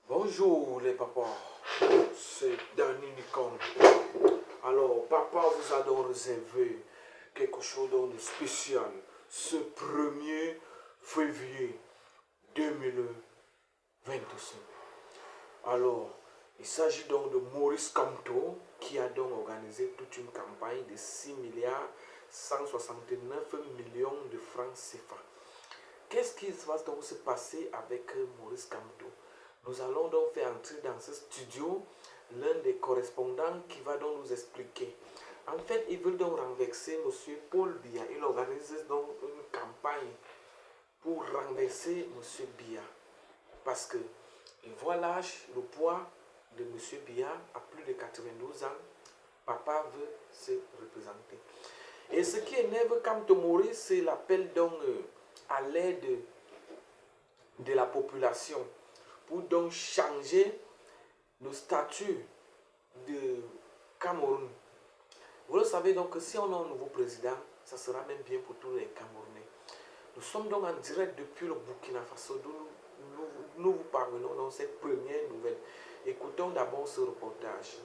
Bonjour les papas, c'est Danny Nikon. Alors, papa vous a donc réservé quelque chose de spécial ce 1er février 2025. Alors, il s'agit donc de Maurice Kamto qui a donc organisé toute une campagne de 6 milliards 169 millions de francs CFA. Qu'est-ce qui va donc se passer avec Maurice Kamto? Nous allons donc faire entrer dans ce studio l'un des correspondants qui va donc nous expliquer. En fait, ils veulent donc renverser M. Paul Biya. Il organise donc une campagne pour renverser M. Biya. Parce que il voit l'âge, le poids de M. Biya à plus de 92 ans. Papa veut se représenter. Et ce qui énerve Kamto Maurice, c'est l'appel donc à l'aide de la population pour donc changer le statut de Cameroun. Vous le savez donc que si on a un nouveau président, ça sera même bien pour tous les Camerounais. Nous sommes donc en direct depuis le Burkina Faso, d'où nous vous parvenons dans cette première nouvelle. Écoutons d'abord ce reportage.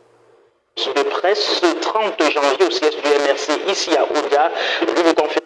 De presse ce 30 janvier au siège du MRC ici à Oudia, une conférence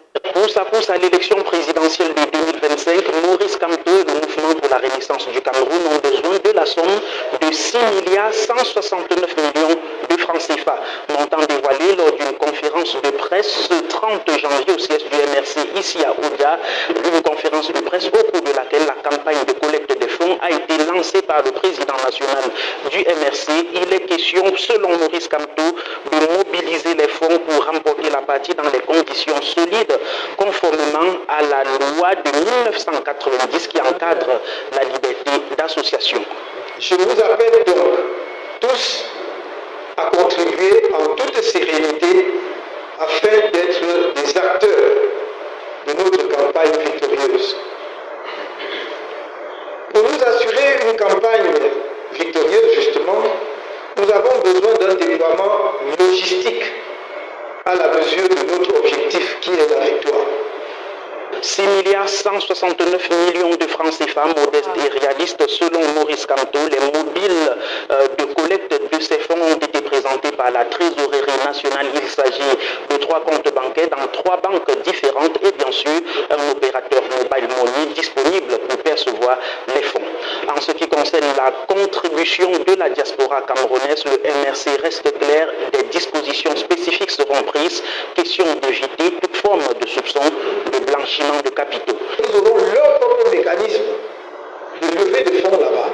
pousse à l'élection présidentielle de 2025. Maurice Kamto et le mouvement pour la renaissance du Cameroun ont besoin de la somme de 6 milliards 169 millions de francs CFA, montant dévoilé lors d'une conférence de presse ce 30 janvier au siège du MRC ici à Oudia, une conférence de presse au cours de laquelle la campagne de collecte des fonds a été lancée par le président national du MRC. Il est question, selon Maurice Kamto, de mobiliser les fonds pour remporter la partie dans les conditions solides, conformément à la loi de 1990 qui encadre la liberté d'association. Je vous appelle donc tous à contribuer en toute sérénité afin d'être des acteurs de notre campagne victorieuse. Pour nous assurer une campagne victorieuse, justement, nous avons besoin d'un déploiement logistique à la mesure de notre objectif qui est la victoire. 6 milliards 169 millions de francs CFA, modestes et réalistes selon Maurice Kamto. Les mobiles de collecte de ces fonds ont été présentés par la Trésorerie nationale. Il s'agit de 3 comptes bancaires dans 3 banques différentes et bien sûr un opérateur mobile money disponible pour percevoir les fonds. En ce qui concerne la contribution de la diaspora camerounaise, le MRC reste clair, des dispositions spécifiques seront prises. Question d'éviter toute forme de soupçon de blanchiment de capitaux. Nous aurons leur propre mécanisme de levée de fonds là-bas.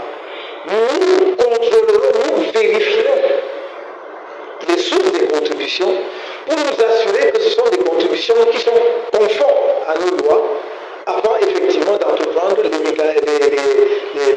Nous contrôlerons, nous vérifierons les sources des contributions pour nous assurer que ce sont des contributions qui sont conformes à nos lois avant effectivement d'entreprendre les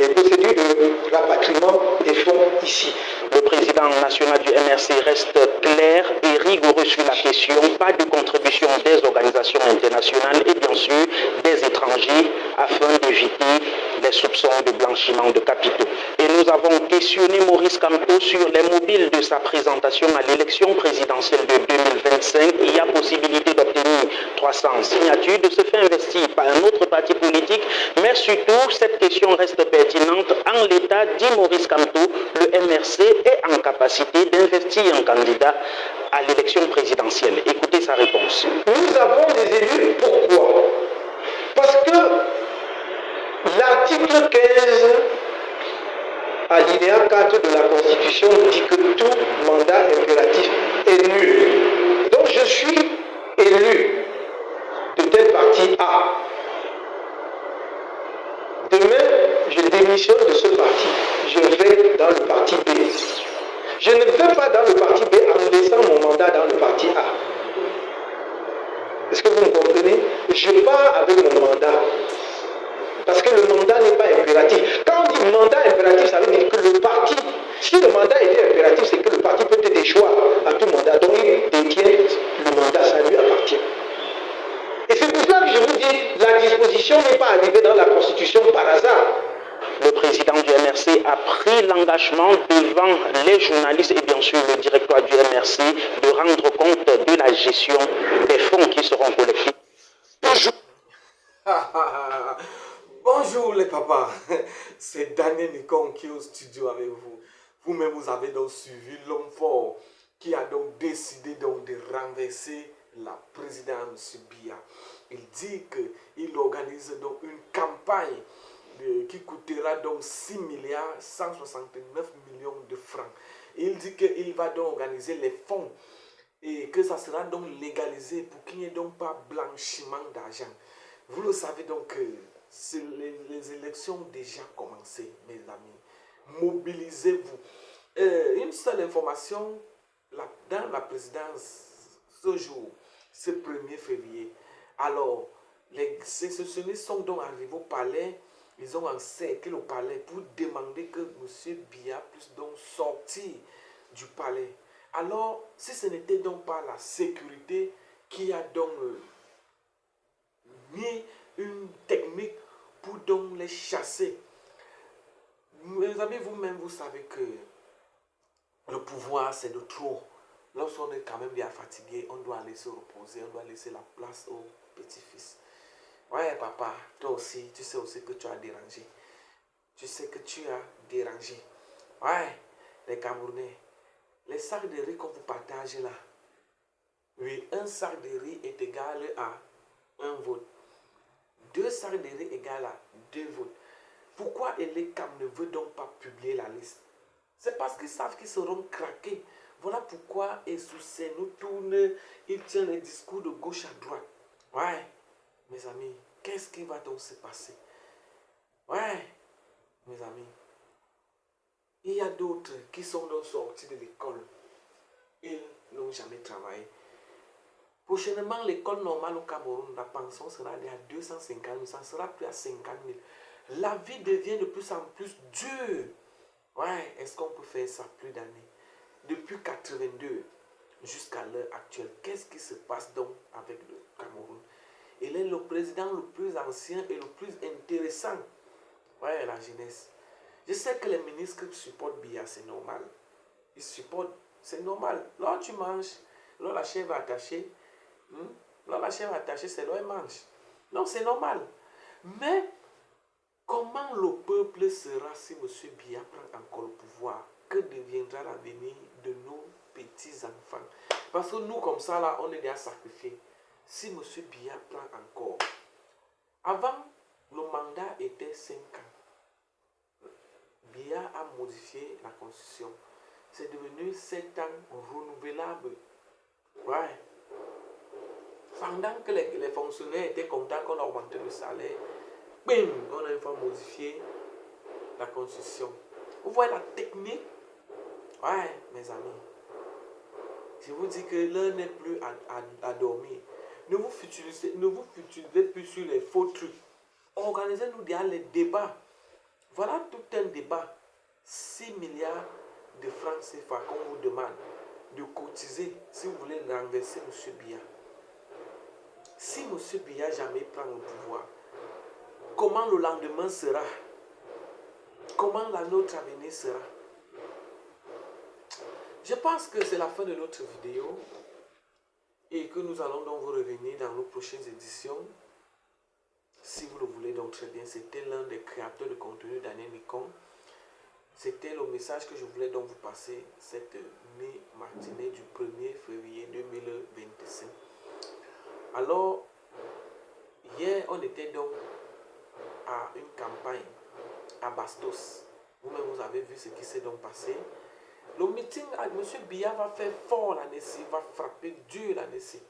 procédures de rapatriement des fonds ici. Le président national du MRC reste clair et rigoureux sur la question. Pas de contribution des organisations internationales et bien sûr des étrangers afin d'éviter les soupçons de blanchiment de capitaux. Et nous avons questionné Maurice Kamto sur les mobiles de sa présentation à l'élection présidentielle de 2025. Il y a possibilité d'obtenir 300 signatures, de se faire investir par un autre parti politique, mais surtout cette question reste pertinente. En l'état, dit Maurice Kamto, le MRC est en capacité d'investir un candidat à l'élection présidentielle. Écoutez sa réponse. Nous avons des élus, pourquoi? Parce que l'article 15, alinéa 4 de la Constitution dit que tout mandat impératif est nul. Donc je suis élu de tel parti A. Demain, je démissionne de ce parti. Je vais dans le parti B. Je ne vais pas dans le parti B en laissant mon mandat dans le parti A. Est-ce que vous me comprenez? Je pars avec mon mandat. Parce que le mandat n'est pas impératif. Quand on dit mandat impératif, ça veut dire que le parti, si le mandat est impératif, c'est que le parti peut être choix à tout mandat. Donc il détient le mandat, ça lui appartient. Et c'est pour ça que je vous dis, la disposition n'est pas arrivée dans la Constitution par hasard. Le président du MRC a pris l'engagement devant les journalistes et bien sûr le directoire du MRC de rendre compte de la gestion des fonds qui seront collectés. Bonjour les papas, c'est Daniel Nikon qui est au studio avec vous. Vous-même, vous avez donc suivi l'homme fort qui a donc décidé donc de renverser la présidence M. Biya. Il dit qu'il organise donc une campagne qui coûtera donc 6 milliards 169 millions de francs. Il dit qu'il va donc organiser les fonds et que ça sera donc légalisé pour qu'il n'y ait donc pas blanchiment d'argent. Vous le savez donc, les élections ont déjà commencé, mes amis. Mobilisez-vous. Une seule information, dans la présidence, ce jour, ce 1er février, alors, les sécessionnés sont donc arrivés au palais, ils ont encerclé le palais pour demander que M. Biya puisse donc sortir du palais. Alors, si ce n'était donc pas la sécurité qui a donc mis une technique pour donc les chasser. Mes amis, vous-même, vous savez que le pouvoir, c'est de trop. Lorsqu'on est quand même bien fatigué, on doit aller se reposer, on doit laisser la place au petit-fils. Ouais, papa, toi aussi, tu sais aussi que tu as dérangé. Tu sais que tu as dérangé. Ouais, les Camerounais, les sacs de riz qu'on vous partage là, oui, un sac de riz est égal à un vote. 2 sacs de riz égale à 2 votes. Pourquoi Elecam ne veut donc pas publier la liste? C'est parce qu'ils savent qu'ils seront craqués. Voilà pourquoi Essoussé nous tourne, il tient les discours de gauche à droite. Ouais, mes amis, qu'est-ce qui va donc se passer? Ouais, mes amis, il y a d'autres qui sont donc sortis de l'école. Ils n'ont jamais travaillé. Prochainement, l'école normale au Cameroun, la pension sera à 250 000, ça ne sera plus à 50 000. La vie devient de plus en plus dure. Ouais, est-ce qu'on peut faire ça plus d'années? Depuis 82 jusqu'à l'heure actuelle, qu'est-ce qui se passe donc avec le Cameroun? Il est le président le plus ancien et le plus intéressant. Ouais, la jeunesse. Je sais que les ministres supportent Biya, c'est normal. Ils supportent, c'est normal. Lorsque tu manges, lorsque la chèvre est attachée, là, la chèvre attachée, c'est là, elle mange. Non, c'est normal. Mais comment le peuple sera si M. Biya prend encore le pouvoir? Que deviendra l'avenir de nos petits-enfants? Parce que nous, comme ça, là, on est déjà sacrifiés. Si M. Biya prend encore. Avant, le mandat était 5 ans. Biya a modifié la constitution. C'est devenu 7 ans renouvelable. Ouais. Pendant que les fonctionnaires étaient contents qu'on a augmenté le salaire, bim, on a une fois modifié la constitution. Vous voyez la technique? Ouais, mes amis. Je vous dis que l'heure n'est plus à dormir. Ne vous futurisez plus sur les faux trucs. Organisez-nous déjà les débats. Voilà tout un débat. 6 milliards de francs CFA qu'on vous demande de cotiser si vous voulez renverser M. Biya. Si M. Biya jamais prend le pouvoir, comment le lendemain sera? Comment notre avenir sera? Je pense que c'est la fin de notre vidéo et que nous allons donc vous revenir dans nos prochaines éditions. Si vous le voulez donc très bien, c'était l'un des créateurs de contenu, Daniel Nikon. C'était le message que je voulais donc vous passer cette mi-matinée du 1er février 2025. Alors, hier, on était donc à une campagne à Bastos. Vous-même, vous avez vu ce qui s'est donc passé. Le meeting avec M. Biya va faire fort la Nessie, va frapper dur la Nessie.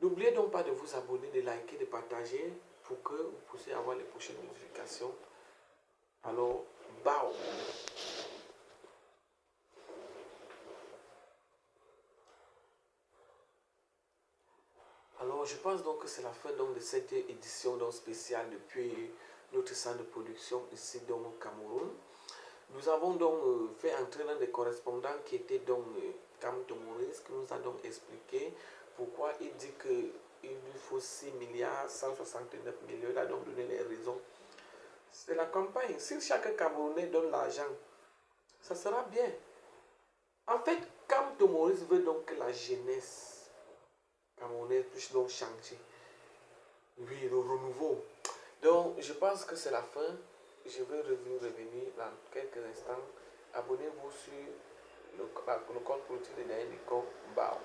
N'oubliez donc pas de vous abonner, de liker, de partager pour que vous puissiez avoir les prochaines notifications. Alors, bao! Alors, je pense donc que c'est la fin donc de cette édition donc spéciale depuis notre centre de production ici donc au Cameroun. Nous avons donc fait entrer dans des correspondants qui étaient donc Kamto Maurice, qui nous a donc expliqué pourquoi il dit qu'il lui faut 6 milliards 169 millions. Il a donc donné les raisons. C'est la campagne. Si chaque Camerounais donne l'argent, ça sera bien. En fait, Kamto Maurice veut donc que la jeunesse camerounaise puisse donc changer. Oui, le renouveau. Donc, je pense que c'est la fin. Je vais revenir dans quelques instants. Abonnez-vous sur le compte politique de Daniel Nicole Bao.